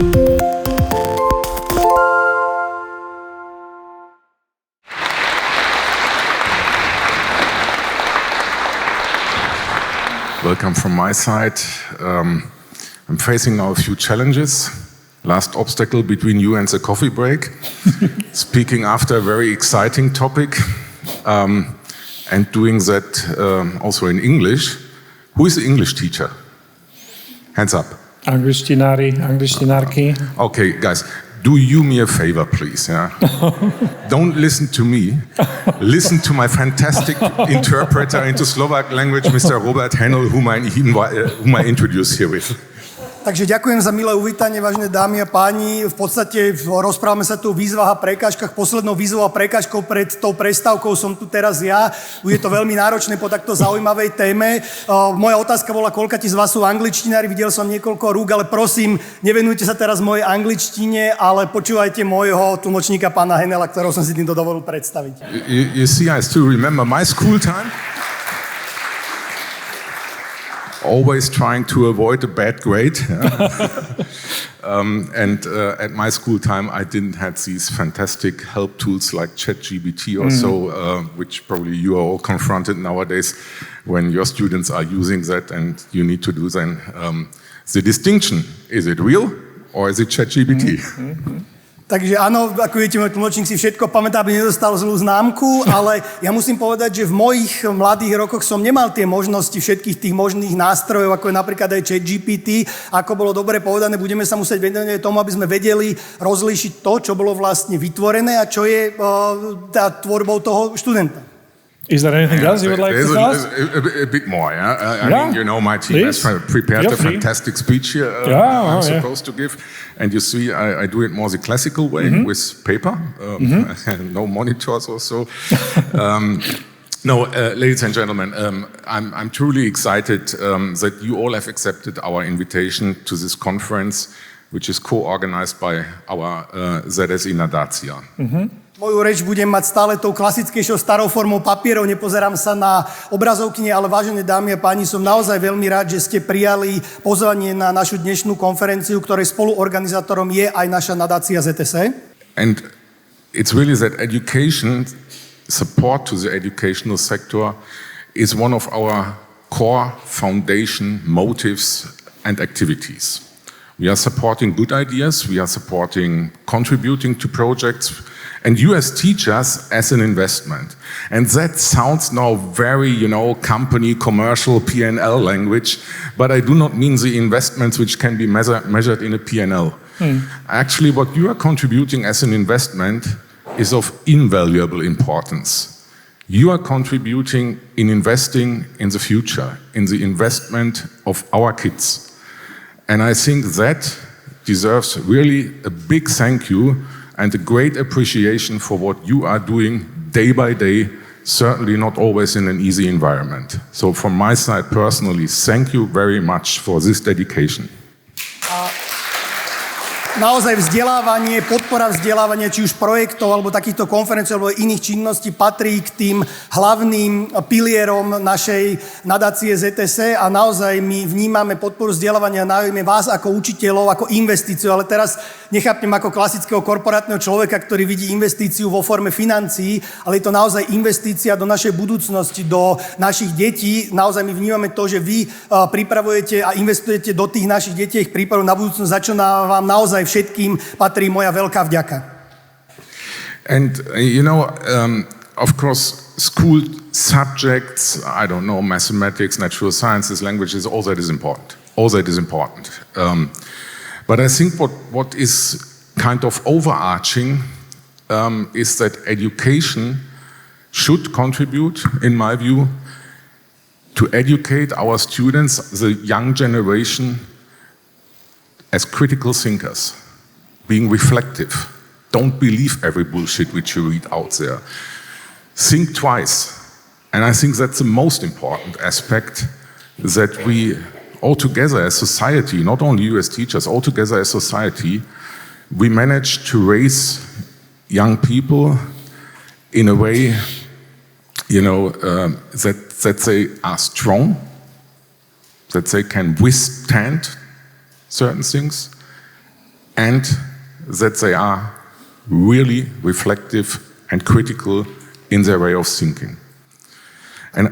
Welcome from my side. I'm facing now a few challenges. Last obstacle between you and the coffee break. Speaking after a very exciting topic and doing that also in English. Who is the English teacher? Hands up. Angličtinárky. Okay, guys, do you me a favor, please. Yeah? Don't listen to me. Listen to my fantastic interpreter into Slovak language, Mr. Robert Hennel, whom I introduce here with. Takže ďakujem za milé uvítanie, vážené dámy a páni. V podstate rozprávame sa tu o výzvach a prekážkach. Poslednou výzvou a prekážkou pred tou prestávkou som tu teraz ja. Bude to veľmi náročné po takto zaujímavej téme. Moja otázka bola, koľkatí z vás sú angličtinári. Videl som niekoľko rúk, ale prosím, nevenujte sa teraz mojej angličtine, ale počúvajte môjho tlmočníka pána Hennela, ktorého som si týmto dovolil predstaviť. You see, I still remember my school time. Always trying to avoid a bad grade. At my school time, I didn't have these fantastic help tools like ChatGPT or so, which probably you are all confronted nowadays when your students are using that and you need to do then the distinction. Is it real or is it ChatGPT? Takže áno, ako viete, môj tlmočník si všetko pamätá, aby nedostal zlú známku, ale ja musím povedať, že v mojich mladých rokoch som nemal tie možnosti všetkých tých možných nástrojov, ako je napríklad aj ChatGPT. Ako bolo dobre povedané, budeme sa musieť venovať tomu, aby sme vedeli rozlíšiť to, čo bolo vlastne vytvorené a čo je tvorbou toho študenta. Is there anything else you would like to tell us? A bit more, yeah? I mean, you know, my team has prepared a fantastic speech here I'm supposed to give. And you see, I do it more the classical way with paper, and no monitors or so. No, ladies and gentlemen, I'm truly excited that you all have accepted our invitation to this conference, which is co-organized by our ZSE Nadácia. Moju reč budem mať stále tou klasickejšou starou formou papierov, nepozerám sa na obrazovkyne, ale vážené dámy a páni, som naozaj veľmi rád, že ste prijali pozvanie na našu dnešnú konferenciu, ktorej spoluorganizátorom je aj naša nadácia ZSE. And it's really that education, support to the educational sector is one of our core foundation motives and activities. We are supporting good ideas, we are supporting contributing to projects, and you as teachers as an investment. And that sounds now very, company, commercial, P&L language, but I do not mean the investments which can be measured in a P&L. Actually, what you are contributing as an investment is of invaluable importance. You are contributing in investing in the future, in the investment of our kids. And I think that deserves really a big thank you and a great appreciation for what you are doing day by day, certainly not always in an easy environment. So from my side personally, thank you very much for this dedication. Naozaj vzdelávanie, podpora vzdelávania, či už projektov, alebo takýchto konferencií, alebo iných činností patrí k tým hlavným pilierom našej nadácie ZSE a naozaj my vnímame podporu vzdelávania najmä vás ako učiteľov, ako investíciu, ale teraz nechápnem ako klasického korporátneho človeka, ktorý vidí investíciu vo forme financií, ale je to naozaj investícia do našej budúcnosti, do našich detí. Naozaj my vnímame to, že vy pripravujete a investujete do tých našich detí, ich prípravu na budúcnosť, za čo vám naozaj všetkým patrí moja veľká vďaka. And of course, school subjects, I don't know, mathematics, natural sciences, languages, all that is important. All that is important. But I think what is kind of overarching is that education should contribute, in my view, to educate our students, the young generation, as critical thinkers, being reflective. Don't believe every bullshit which you read out there. Think twice. And I think that's the most important aspect, that we all together as society, not only you as teachers, all together as society, we manage to raise young people in a way, that they are strong, that they can withstand certain things, and that they are really reflective and critical in their way of thinking. And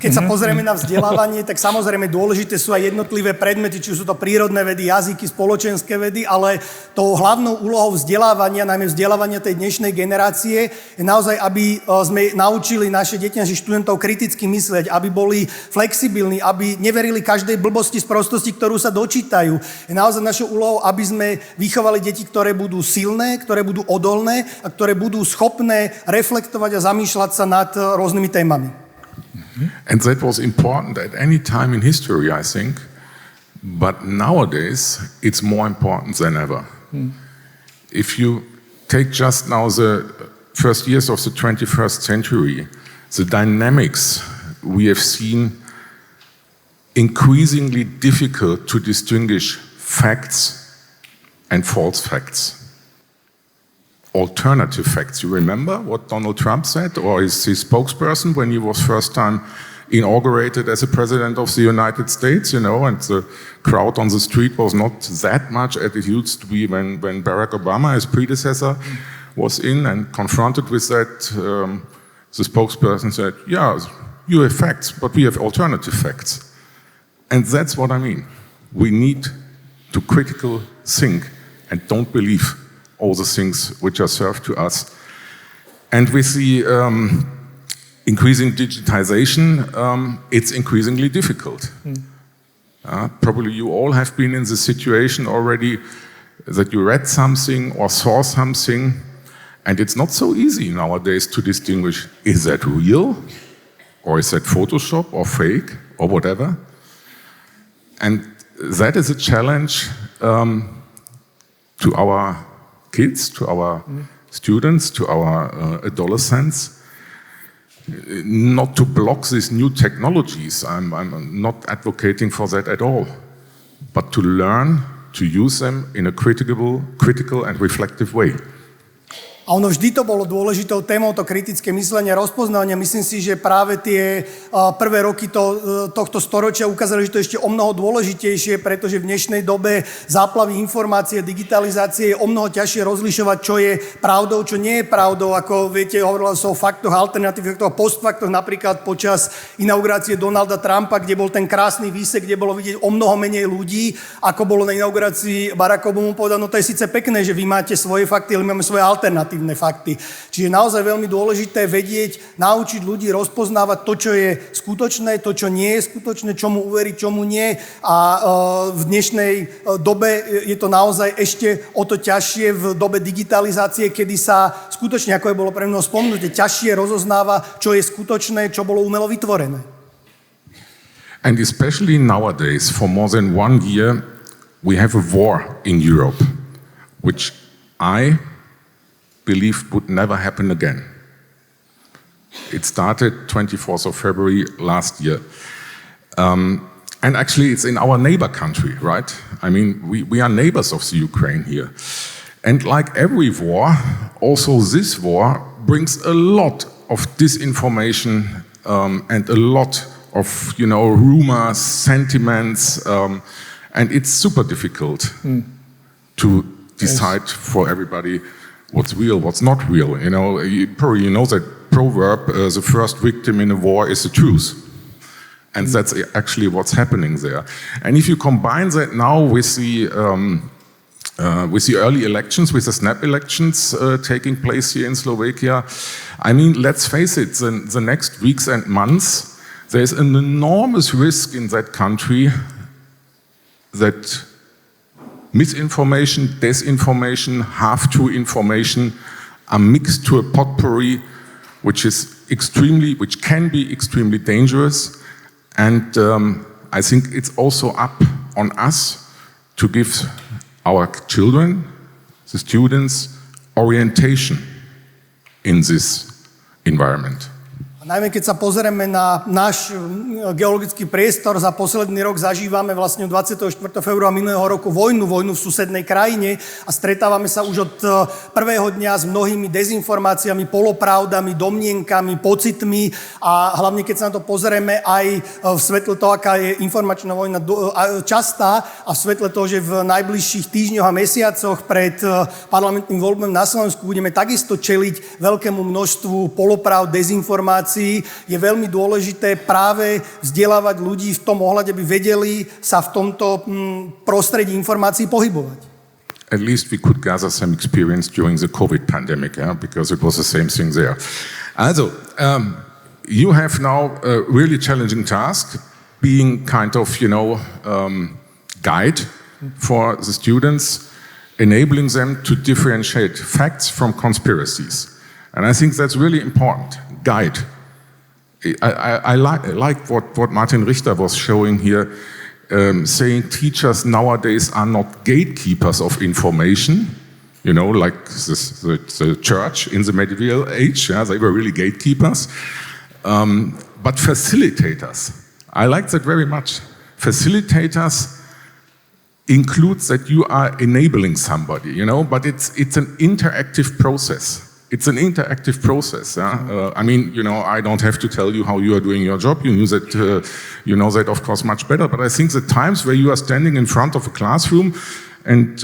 Keď sa pozrieme na vzdelávanie, tak samozrejme dôležité sú aj jednotlivé predmety, či sú to prírodné vedy, jazyky, spoločenské vedy, ale tou hlavnou úlohou vzdelávania, najmä vzdelávania tej dnešnej generácie, je naozaj, aby sme naučili naše deti, našich študentov kriticky myslieť, aby boli flexibilní, aby neverili každej blbosti, sprostosti, ktorú sa dočítajú. Je naozaj našou úlohou, aby sme vychovali deti, ktoré budú silné, ktoré budú odolné a ktoré budú schopné reflektovať a zamýšľať sa nad rôznymi témami. And that was important at any time in history, I think. But nowadays, it's more important than ever. If you take just now the first years of the 21st century, the dynamics we have seen increasingly difficult to distinguish facts and false facts. Alternative facts. You remember what Donald Trump said, or his spokesperson when he was first time inaugurated as a president of the United States, and the crowd on the street was not that much as it used to be when Barack Obama, his predecessor, was in and confronted with that. The spokesperson said, yeah, you have facts, but we have alternative facts. And that's what I mean. We need to critically think and don't believe all the things which are served to us. And with the increasing digitization, it's increasingly difficult. Probably you all have been in the situation already that you read something or saw something, and it's not so easy nowadays to distinguish, is that real? Or is that Photoshop or fake or whatever? And that is a challenge to our kids, to our students, to our adolescents, not to block these new technologies. I'm not advocating for that at all, but to learn to use them in a critical and reflective way. A ono vždy to bolo dôležitou témou, to kritické myslenie, rozpoznávanie. Myslím si, že práve tie prvé roky tohto storočia ukázali, že to je ešte o mnoho dôležitejšie, pretože v dnešnej dobe záplavy informácie, digitalizácie je o mnoho ťažšie rozlišovať, čo je pravdou, čo nie je pravdou. Ako viete, hovorilo sa o faktoch, alternatívnych faktoch, postfaktoch, napríklad počas inaugurácie Donalda Trumpa, kde bol ten krásny výsek, kde bolo vidieť o mnoho menej ľudí, ako bolo na inaugurácii Baracka Obamu povedať, no to je síce pekné, že vy máte svoje fakty, ale my máme svoje alternatívne fakty. Čiže naozaj veľmi dôležité vedieť, naučiť ľudí rozpoznávať to, čo je skutočné, to, čo nie je skutočné, čomu uveriť, čomu nie. A v dnešnej dobe je to naozaj ešte o to ťažšie v dobe digitalizácie, kedy sa skutočne, ako je bolo pre mňa spomenuté, ťažšie rozoznáva, čo je skutočné, čo bolo umelo vytvorené. And especially nowadays, for more than 1 year, we have a war in Europe, which I believe would never happen again. It started 24th of February last year. And actually it's in our neighbor country, right? I mean, we are neighbors of the Ukraine here. And like every war, also this war brings a lot of disinformation and a lot of, rumors, sentiments, and it's super difficult to decide for everybody what's real, what's not real. You probably know that proverb, the first victim in a war is the truth. And that's actually what's happening there. And if you combine that now with the early elections, with the snap elections taking place here in Slovakia, I mean, let's face it, the next weeks and months, there's an enormous risk in that country that misinformation, disinformation, half-true information are mixed to a potpourri which can be extremely dangerous. And I think it's also up on us to give our children, the students, orientation in this environment. Najmä keď sa pozrieme na náš geologický priestor, za posledný rok zažívame vlastne 24. februára minulého roku vojnu v susednej krajine a stretávame sa už od prvého dňa s mnohými dezinformáciami, polopravdami, domnienkami, pocitmi a hlavne keď sa na to pozrieme aj v svetle toho, aká je informačná vojna častá a v svetle toho, že v najbližších týždňoch a mesiacoch pred parlamentným voľbami na Slovensku budeme takisto čeliť veľkému množstvu polopravd, dezinformácií, je veľmi dôležité práve vzdelávať ľudí v tom ohľade, aby vedeli sa v tomto prostredí informácií pohybovať. At least we could gather some experience during the COVID pandemic, because it was the same thing there. Also, you have now a really challenging task, being kind of, guide for the students, enabling them to differentiate facts from conspiracies. And I think that's really important, guide. I like what Martin Richter was showing here, saying teachers nowadays are not gatekeepers of information, like the church in the medieval age, they were really gatekeepers, but facilitators. I like that very much. Facilitators includes that you are enabling somebody, but it's an interactive process. It's an interactive process. I don't have to tell you how you are doing your job. You know that, of course, much better. But I think the times where you are standing in front of a classroom and,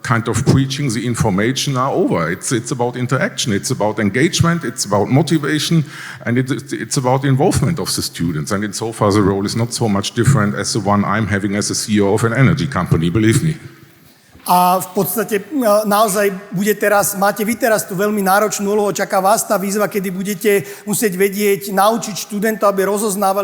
kind of preaching the information are over. It's about interaction. It's about engagement. It's about motivation. And it's about involvement of the students. And so far, the role is not so much different as the one I'm having as a CEO of an energy company, believe me. A v podstate naozaj máte vy teraz tú veľmi náročnú úlohu, čaká vás tá výzva, kedy budete musieť vedieť, naučiť študentov,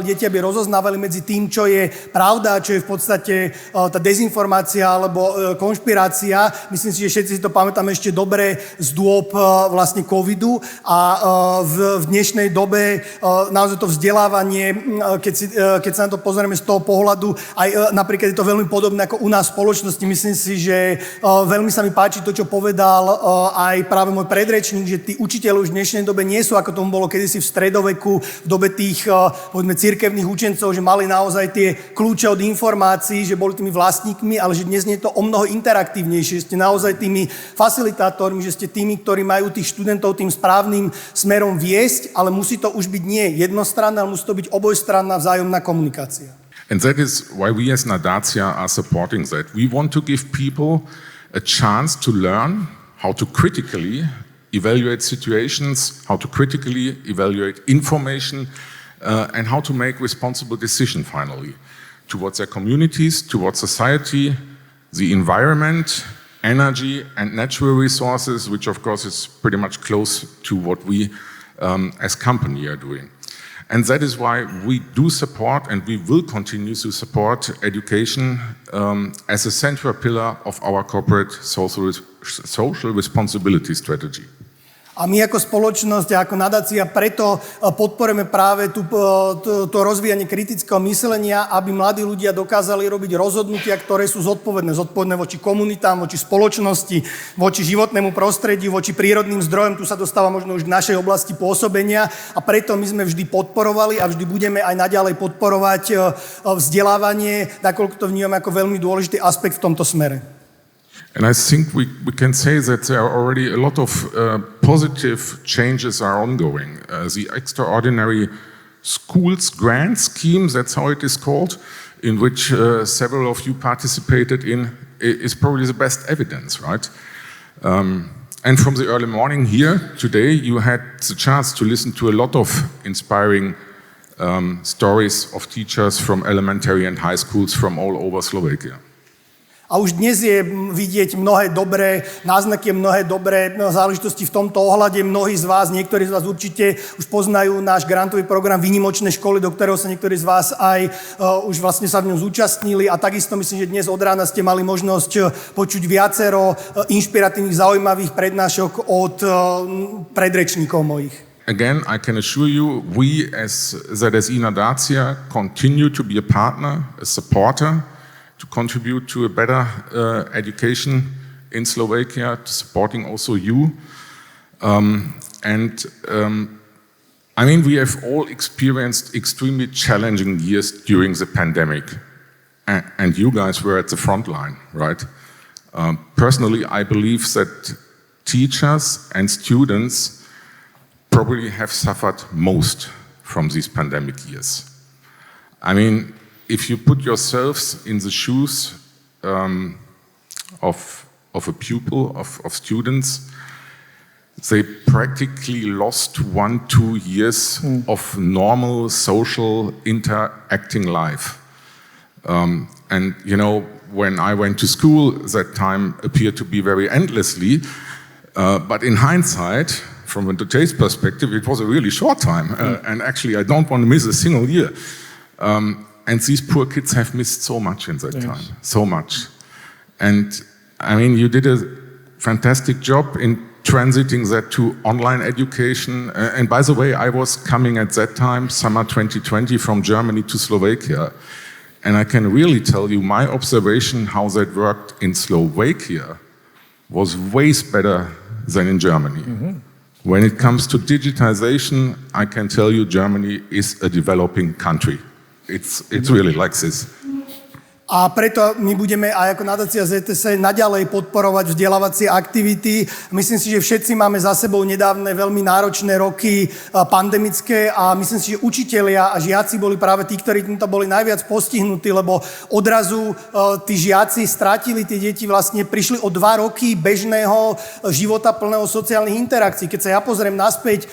deti, aby rozoznávali medzi tým, čo je pravda a čo je v podstate tá dezinformácia alebo konšpirácia. Myslím si, že všetci si to pamätáme ešte dobre z dôb vlastne covidu a v dnešnej dobe naozaj to vzdelávanie, keď sa na to pozrieme z toho pohľadu, aj napríklad je to veľmi podobné ako u nás v spoločnosti. Myslím si, že veľmi sa mi páči to, čo povedal aj práve môj predrečník, že tí učiteľi už v dnešnej dobe nie sú, ako tomu bolo kedysi v stredoveku, v dobe tých, povedzme, cirkevných učencov, že mali naozaj tie kľúče od informácií, že boli tými vlastníkmi, ale že dnes je to o mnoho interaktívnejšie. Ste naozaj tými facilitátormi, že ste tými, ktorí majú tých študentov tým správnym smerom viesť, ale musí to už byť nie jednostranné, ale musí to byť obojstranná vzájomná komunikácia. And that is why we as Nadácia are supporting that. We want to give people a chance to learn how to critically evaluate situations, how to critically evaluate information, and how to make responsible decisions finally towards their communities, towards society, the environment, energy and natural resources, which of course is pretty much close to what we as company are doing. And that is why we do support and we will continue to support education as a central pillar of our corporate social responsibility strategy. A my ako spoločnosť a ako nadácia preto podporujeme práve to rozvíjanie kritického myslenia, aby mladí ľudia dokázali robiť rozhodnutia, ktoré sú zodpovedné voči komunitám, voči spoločnosti, voči životnému prostrediu, voči prírodným zdrojom. Tu sa dostáva možno už k našej oblasti pôsobenia a preto my sme vždy podporovali a vždy budeme aj naďalej podporovať vzdelávanie, nakoľko to vnímame ako veľmi dôležitý aspekt v tomto smere. And I think we can say that there are already a lot of positive changes are ongoing. The extraordinary schools grant scheme, that's how it is called, in which several of you participated in, is probably the best evidence, right? And from the early morning here today, you had the chance to listen to a lot of inspiring stories of teachers from elementary and high schools from all over Slovakia. A už dnes je vidieť mnohé dobré náznaky, mnohé dobré záležitosti v tomto ohľade. Mnohí z vás, niektorí z vás určite už poznajú náš grantový program Výnimočné školy, do ktorého sa niektorí z vás aj už vlastne sa v ňom zúčastnili. A takisto myslím, že dnes od rána ste mali možnosť počuť viacero inšpiratívnych, zaujímavých prednášok od predrečníkov mojich. Again, I can assure you, we as ZSE Nadácia continue to be a partner, a supporter, to contribute to a better education in Slovakia, to supporting also you. I mean, we have all experienced extremely challenging years during the pandemic. And you guys were at the front line, right? Personally, I believe that teachers and students probably have suffered most from these pandemic years. I mean, if you put yourselves in the shoes of a pupil, of students, they practically lost 1-2 years of normal social interacting life. And you know, when I went to school, that time appeared to be very endlessly. But in hindsight, from today's perspective, it was a really short time. And actually, I don't want to miss a single year. And these poor kids have missed so much in that time, so much. And I mean, you did a fantastic job in transiting that to online education. And by the way, I was coming at that time, summer 2020, from Germany to Slovakia. And I can really tell you my observation how that worked in Slovakia was way better than in Germany. When it comes to digitization, I can tell you Germany is a developing country. It's really like this. A preto my budeme aj ako nadácia ZSE naďalej podporovať vzdelávacie aktivity. Myslím si, že všetci máme za sebou nedávne veľmi náročné roky pandemické a myslím si, že učitelia a žiaci boli práve tí, ktorí týmto boli najviac postihnutí, lebo odrazu tí žiaci strátili, tie deti vlastne prišli o 2 roky bežného života plného sociálnych interakcií. Keď sa ja pozriem naspäť,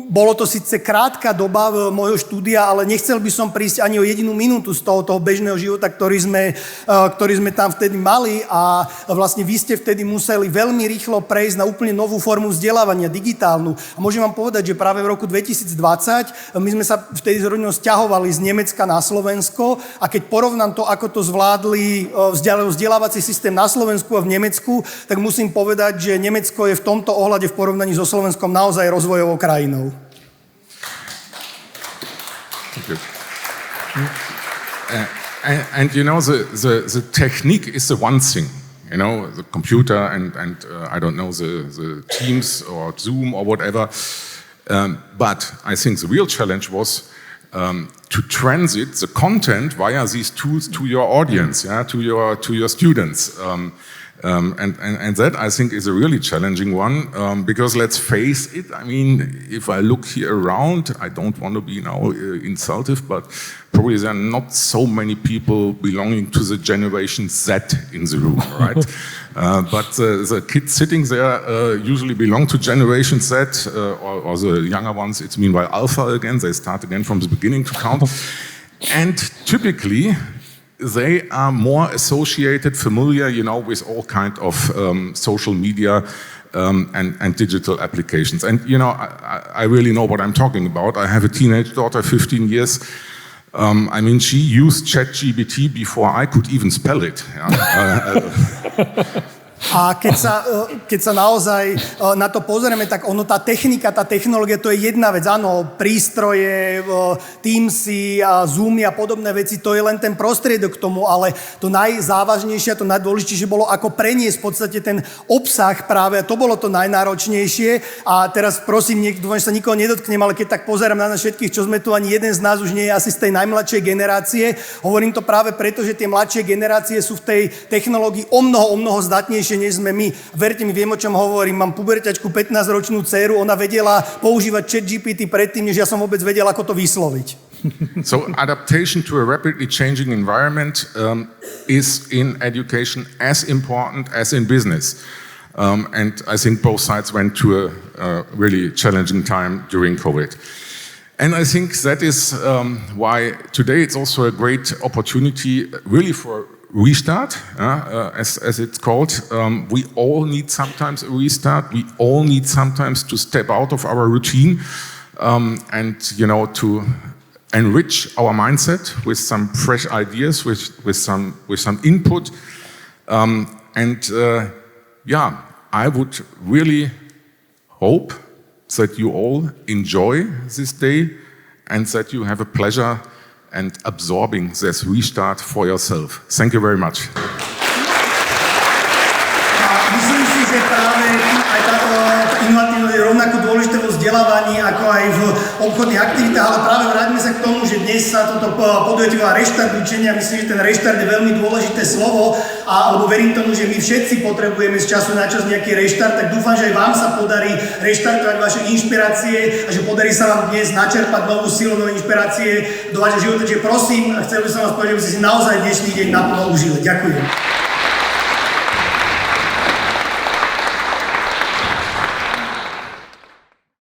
bolo to síce krátka doba môjho štúdia, ale nechcel by som prísť ani o jedinú minútu z toho bežného života, ktorý sme tam vtedy mali a vlastne vy ste vtedy museli veľmi rýchlo prejsť na úplne novú formu vzdelávania, digitálnu. A môžem vám povedať, že práve v roku 2020 my sme sa vtedy s rodinou sťahovali z Nemecka na Slovensko a keď porovnám to, ako to zvládli vzdelávací systém na Slovensku a v Nemecku, tak musím povedať, že Nemecko je v tomto ohľade v porovnaní so Slovenskom naozaj rozvojovou krajinou. And you know, the technique is the one thing, you know, the computer and I don't know, the Teams or Zoom or whatever. But I think the real challenge was to transit the content via these tools to your audience, to your students. And that, I think, is a really challenging one, because let's face it, I mean, if I look here around, I don't want to be now insultive, but probably there are not so many people belonging to the Generation Z in the room, right? But the kids sitting there usually belong to Generation Z, or the younger ones, it's meanwhile Alpha again, they start again from the beginning to count. And typically, they are more associated, familiar, you know, with all kind of social media and digital applications. And, you know, I really know what I'm talking about. I have a teenage daughter, 15 years. I mean, she used ChatGPT before I could even spell it. A keď sa naozaj na to pozrieme, tak tá technika, tá technológia, to je jedna vec. Áno, prístroje, Teamsy a Zoomy a podobné veci, to je len ten prostriedok k tomu, ale to najzávažnejšie a to najdôležitejšie bolo, ako preniesť v podstate ten obsah práve, to bolo to najnáročnejšie. A teraz prosím, dúfam, že sa nikoho nedotknem, ale keď tak pozerám na nás všetkých, čo sme tu, ani jeden z nás už nie je asi z tej najmladšej generácie. Hovorím to práve preto, že tie mladšie generácie sú v tej technológii o mnoho zdatnejšie, než sme my. Verte mi, viem, o čom hovorím. Mám puberťačku, 15-ročnú dcéru, ona vedela používať ChatGPT predtým, než ja som vôbec vedel, ako to vysloviť. So adaptation to a rapidly changing environment is in education as important as in business. And I think both sides went to a really challenging time during COVID. And I think that is why today it's also a great opportunity really for restart, as it's called. We all need sometimes a restart. We all need sometimes to step out of our routine and, you know, to enrich our mindset with some fresh ideas, with some input. I would really hope that you all enjoy this day and that you have a pleasure and absorbing this restart for yourself. Thank you very much. Myslím si, že práve aj táto inovatívnosť je rovnako dôležité vo vzdelávaní vzdelávaní, ako aj v obchodných aktivitách, ale práve vráťme sa k tomu, že dnes sa toto podujatie volá reštart učenia. Myslím, že ten reštart je veľmi dôležité slovo, alebo verím tomu, že my všetci potrebujeme z času na čas nejaký reštart, tak dúfam, že aj vám sa podarí reštartovať vaše inšpirácie a že podarí sa vám dnes načerpať novú silu, nové inšpirácie do vášho života. Čiže prosím, chcel by som vás povedať, že by ste si naozaj dnešný deň naplno užili. Ďakujem.